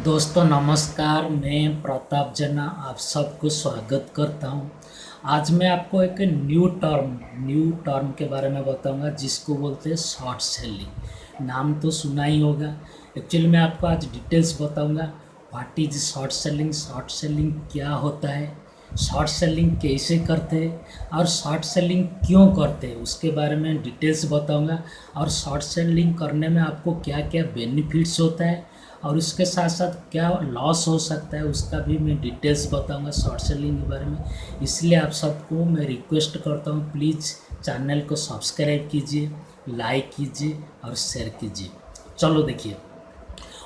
दोस्तों नमस्कार। मैं प्रताप जना आप सबको स्वागत करता हूं। आज मैं आपको एक न्यू टर्म के बारे में बताऊंगा जिसको बोलते हैं शॉर्ट सेलिंग। नाम तो सुना ही होगा। एक्चुअली मैं आपको आज डिटेल्स बताऊंगा। व्हाट इज शॉर्ट सेलिंग क्या होता है, शॉर्ट सेलिंग कैसे करते हैं और शॉर्ट सेलिंग क्यों करते हैं उसके बारे में डिटेल्स बताऊंगा। और शॉर्ट सेलिंग करने में आपको क्या क्या बेनिफिट्स होता है और उसके साथ साथ क्या लॉस हो सकता है उसका भी मैं डिटेल्स बताऊंगा शॉर्ट सेलिंग के बारे में। इसलिए आप सबको मैं रिक्वेस्ट करता हूँ, प्लीज़ चैनल को सब्सक्राइब कीजिए, लाइक कीजिए और शेयर कीजिए। चलो देखिए,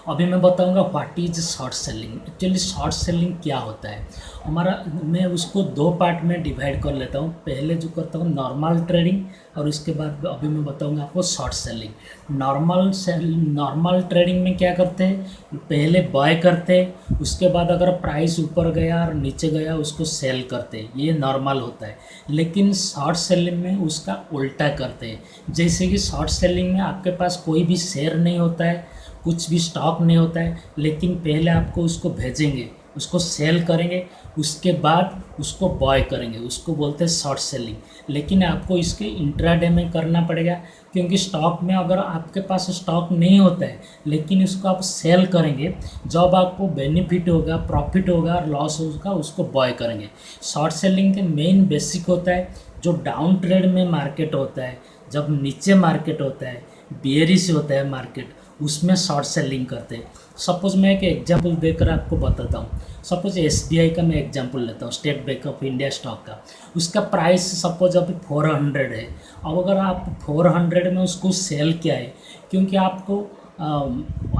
अभी मैं बताऊंगा what is short selling. Actually short selling क्या होता है हमारा, मैं उसको दो पार्ट में डिवाइड कर लेता हूँ। पहले जो करता हूँ नॉर्मल ट्रेडिंग और उसके बाद अभी मैं बताऊंगा आपको शॉर्ट सेलिंग। नॉर्मल ट्रेडिंग में क्या करते हैं, पहले बाय करते हैं, उसके बाद अगर प्राइस ऊपर गया और नीचे गया उसको सेल करते हैं, ये नॉर्मल होता है। लेकिन शॉर्ट सेलिंग में उसका उल्टा करते हैं। जैसे कि शॉर्ट सेलिंग में आपके पास कोई भी शेयर नहीं होता है, कुछ भी स्टॉक नहीं होता है, लेकिन पहले आपको उसको भेजेंगे, उसको सेल करेंगे, उसके बाद उसको बाय करेंगे, उसको बोलते हैं शॉर्ट सेलिंग। लेकिन आपको इसके इंट्राडे में करना पड़ेगा, क्योंकि स्टॉक में अगर आपके पास स्टॉक नहीं होता है लेकिन उसको आप सेल करेंगे, जब आपको बेनिफिट होगा, प्रॉफिट होगा और लॉस होगा उसको बाय करेंगे। शॉर्ट सेलिंग के मेन बेसिक होता है जो डाउन ट्रेड में मार्केट होता है, जब नीचे मार्केट होता है, बेयरिश होता है मार्केट, उसमें शॉर्ट सेलिंग करते हैं। सपोज मैं एक एग्जांपल देकर आपको बताता हूँ। सपोज एसबीआई का मैं एग्जांपल लेता हूँ, state bank of India stock का। उसका प्राइस सपोज अभी 400 है। अब अगर आप 400 में उसको सेल किया है, क्योंकि आपको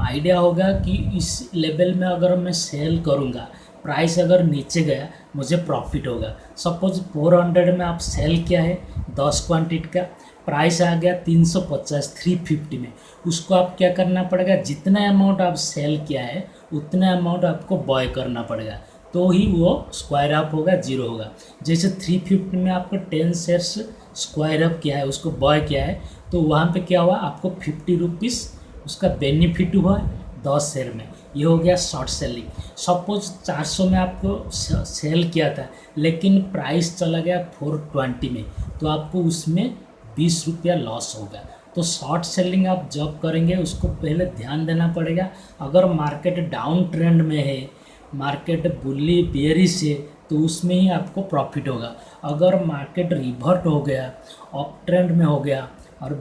आइडिया होगा कि इस लेवल में अगर मैं सेल करूँगा, प्राइस अगर नीचे गया मुझे प्रॉफिट होगा। सपोज 400 में आप सेल किया है 10 क्वांटिटी का, प्राइस आ गया 350 350 में, उसको आप क्या करना पड़ेगा, जितना अमाउंट आप सेल किया है उतना अमाउंट आपको बाय करना पड़ेगा, तो ही वो स्क्वायर अप होगा, जीरो होगा। जैसे 350 में आपको 10 शेयर्स स्क्वायर अप किया है, उसको बाय किया है, तो वहाँ पे क्या हुआ, आपको 50 रुपीज़ उसका बेनिफिट हुआ 10 शेयर में। ये हो गया शॉर्ट सेलिंग। सपोज 400 में आपको सेल किया था लेकिन प्राइस चला गया 420 में, तो आपको उसमें 20 रुपया लॉस होगा। तो शॉर्ट सेलिंग आप जब करेंगे उसको पहले ध्यान देना पड़ेगा। अगर मार्केट डाउन ट्रेंड में है, मार्केट बुल्ली बेयरिश है, तो उसमें ही आपको प्रॉफिट होगा। अगर मार्केट रिवर्ट हो गया, अप ट्रेंड में हो गया और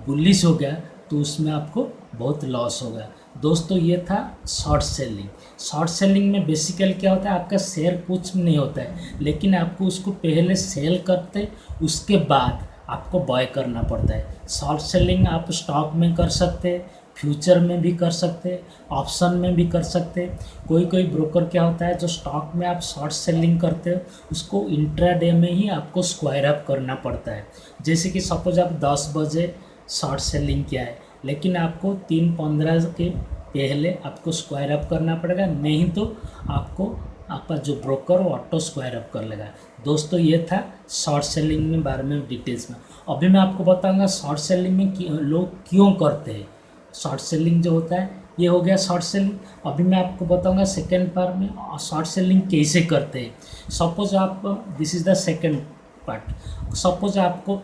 बुलिश हो गया, तो उसमें आपको बहुत लॉस होगा। दोस्तों ये था शॉर्ट सेलिंग। शॉर्ट सेलिंग में बेसिकली क्या होता है, आपका शेयर कुछ नहीं होता है, लेकिन आपको उसको पहले सेल करते उसके बाद आपको बाय करना पड़ता है। शॉर्ट सेलिंग आप स्टॉक में कर सकते हैं, फ्यूचर में भी कर सकते हैं, ऑप्शन में भी कर सकते हैं। कोई कोई ब्रोकर क्या होता है, जो स्टॉक में आप शॉर्ट सेलिंग करते हो उसको इंट्राडे में ही आपको स्क्वायर अप करना पड़ता है। जैसे कि सपोज आप 10 बजे शॉर्ट सेलिंग किया है, लेकिन आपको 3:15 के पहले आपको स्क्वायर अप करना पड़ेगा, नहीं तो आपको आपका जो ब्रोकर वो ऑटो स्क्वायर अप कर लेगा। दोस्तों ये था शॉर्ट सेलिंग में बारे में डिटेल्स में। अभी मैं आपको बताऊंगा शॉर्ट सेलिंग में लोग क्यों करते हैं। शॉर्ट सेलिंग जो होता है ये हो गया शॉर्ट सेलिंग। अभी मैं आपको बताऊंगा सेकेंड पार्ट में शॉर्ट सेलिंग कैसे करते हैं। सपोज आप, this is the second part. Suppose आपको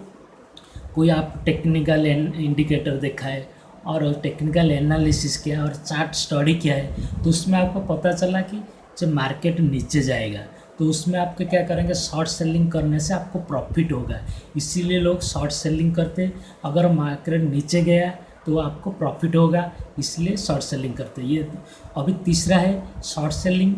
कोई आप टेक्निकल इंडिकेटर देखा है और टेक्निकल एनालिसिस किया और चार्ट स्टडी किया है, तो उसमें आपको पता चला कि जब मार्केट नीचे जाएगा तो उसमें आपको क्या करेंगे, शॉर्ट सेलिंग करने से आपको प्रॉफिट होगा, इसीलिए लोग शॉर्ट सेलिंग करते हैं। अगर मार्केट नीचे गया तो आपको प्रॉफिट होगा, इसलिए शॉर्ट सेलिंग करते हैं। ये अभी तीसरा है शॉर्ट सेलिंग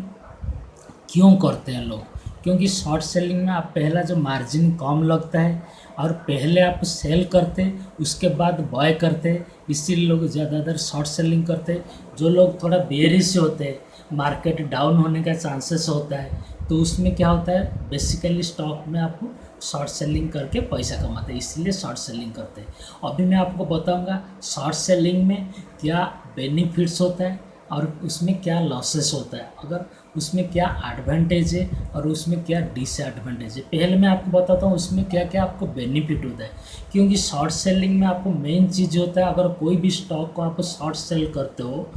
क्यों करते हैं लोग। क्योंकि शॉर्ट सेलिंग में आप पहला जो मार्जिन कम लगता है और पहले आप सेल करते उसके बाद बाय करते, इसीलिए लोग ज़्यादातर शॉर्ट सेलिंग करते। जो लोग थोड़ा बेरिश होते हैं, मार्केट डाउन होने का चांसेस होता है, तो उसमें क्या होता है, बेसिकली स्टॉक में आपको शॉर्ट सेलिंग करके पैसा कमाते हैं, इसलिए शॉर्ट सेलिंग करते हैं। अभी मैं आपको बताऊंगा शॉर्ट सेलिंग में क्या बेनिफिट्स होता है और उसमें क्या लॉसेस होता है, अगर उसमें क्या एडवांटेज है और उसमें क्या डिसएडवांटेज है। पहले मैं आपको बताता हूँ उसमें क्या क्या आपको बेनिफिट होता है। क्योंकि शॉर्ट सेलिंग में आपको मेन चीज़ होता है, अगर कोई भी स्टॉक को आप शॉर्ट सेल करते हो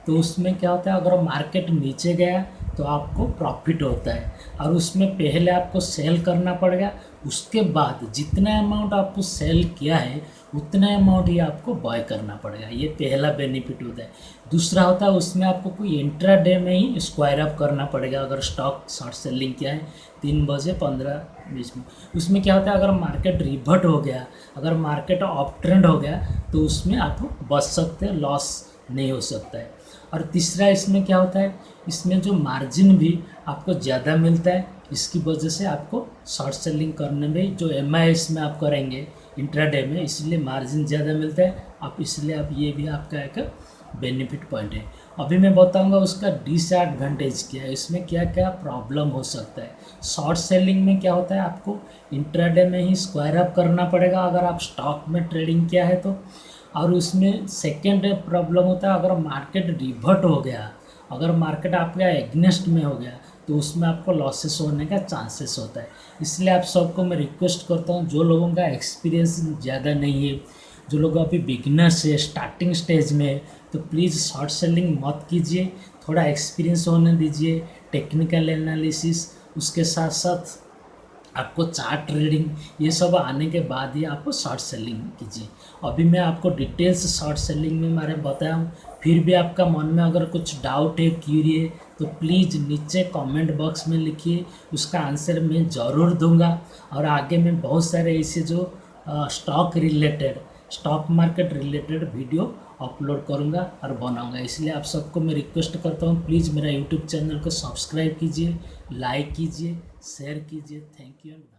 तो उसमें क्या होता है, अगर मार्केट नीचे गया तो आपको प्रॉफिट होता है, और उसमें पहले आपको सेल करना पड़ेगा, उसके बाद जितना अमाउंट आपको सेल किया है उतना अमाउंट ही आपको बाय करना पड़ेगा। ये पहला बेनिफिट होता है। दूसरा होता है उसमें आपको कोई इंट्राडे में ही स्क्वायर अप करना पड़ेगा। अगर स्टॉक शॉर्ट सेलिंग किया है 3 बजे 15 बीच में, उसमें क्या होता है, अगर मार्केट रिवर्ट हो गया, अगर मार्केट अप ट्रेंड हो गया तो उसमें आप बच सकते हैं, लॉस नहीं हो सकता है। और तीसरा इसमें क्या होता है, इसमें जो मार्जिन भी आपको ज़्यादा मिलता है, इसकी वजह से आपको शॉर्ट सेलिंग करने में जो MIS में आप करेंगे इंट्राडे में, इसलिए मार्जिन ज़्यादा मिलता है आप, इसलिए आप ये भी आपका एक बेनिफिट पॉइंट है। अभी मैं बताऊंगा उसका डिसएडवांटेज क्या है, इसमें क्या क्या प्रॉब्लम हो सकता है। शॉर्ट सेलिंग में क्या होता है, आपको इंट्राडे में ही स्क्वायर अप करना पड़ेगा अगर आप स्टॉक में ट्रेडिंग किया है तो। और उसमें सेकेंड प्रॉब्लम होता है, अगर मार्केट रिवर्ट हो गया, अगर मार्केट आपका एग्नेस्ट में हो गया तो उसमें आपको लॉसेस होने का चांसेस होता है। इसलिए आप सबको मैं रिक्वेस्ट करता हूँ, जो लोगों का एक्सपीरियंस ज़्यादा नहीं है, जो लोग अभी बिगनर्स है, स्टार्टिंग स्टेज में है, तो प्लीज़ शॉर्ट सेलिंग मत कीजिए, थोड़ा एक्सपीरियंस होने दीजिए, टेक्निकल एनालिसिस, उसके साथ साथ आपको चार्ट ट्रेडिंग, ये सब आने के बाद ही आपको शॉर्ट सेलिंग कीजिए। अभी मैं आपको डिटेल्स शॉर्ट सेलिंग में बारे में बताया हूँ। फिर भी आपका मन में अगर कुछ डाउट है, क्यूरी है, तो प्लीज़ नीचे कमेंट बॉक्स में लिखिए, उसका आंसर मैं ज़रूर दूंगा। और आगे मैं बहुत सारे ऐसे जो stock related, stock market related video upload करूंगा और बनाऊंगा। इसलिए आप सबको मैं रिक्वेस्ट करता हूँ, प्लीज़ मेरा यूट्यूब चैनल को सब्सक्राइब कीजिए, लाइक कीजिए, शेयर कीजिए। Thank you.